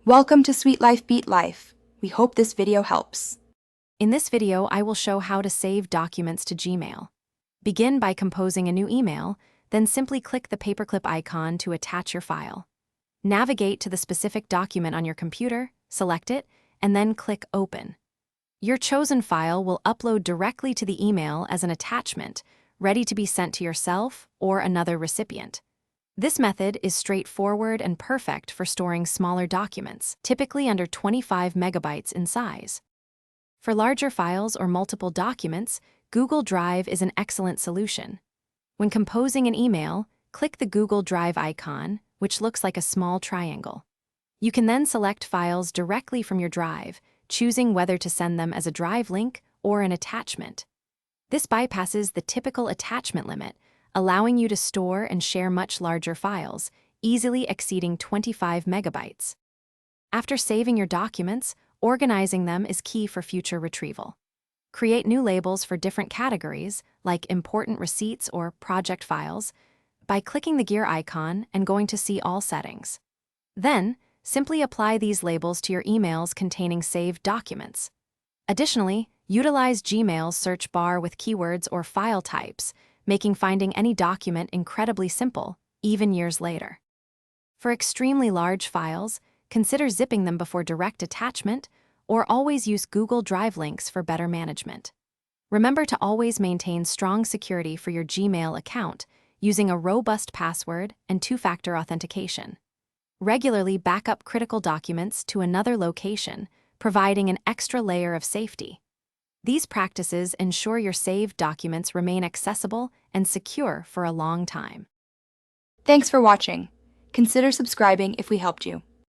Welcome to Sweet Life Beat Life. We hope this video helps. In this video, I will show how to save documents to Gmail. Begin by composing a new email, then simply click the paperclip icon to attach your file. Navigate to the specific document on your computer, select it, and then click Open. Your chosen file will upload directly to the email as an attachment, ready to be sent to yourself or another recipient. This method is straightforward and perfect for storing smaller documents, typically under 25 megabytes in size. For larger files or multiple documents, Google Drive is an excellent solution. When composing an email, click the Google Drive icon, which looks like a small triangle. You can then select files directly from your drive, choosing whether to send them as a drive link or an attachment. This bypasses the typical attachment limit, allowing you to store and share much larger files, easily exceeding 25 megabytes. After saving your documents, organizing them is key for future retrieval. Create new labels for different categories, like important receipts or project files, by clicking the gear icon and going to See All settings. Then, simply apply these labels to your emails containing saved documents. Additionally, utilize Gmail's search bar with keywords or file types, making finding any document incredibly simple, even years later. For extremely large files, consider zipping them before direct attachment, or always use Google Drive links for better management. Remember to always maintain strong security for your Gmail account, using a robust password and two-factor authentication. Regularly back up critical documents to another location, providing an extra layer of safety. These practices ensure your saved documents remain accessible and secure for a long time. Thanks for watching. Consider subscribing if we helped you.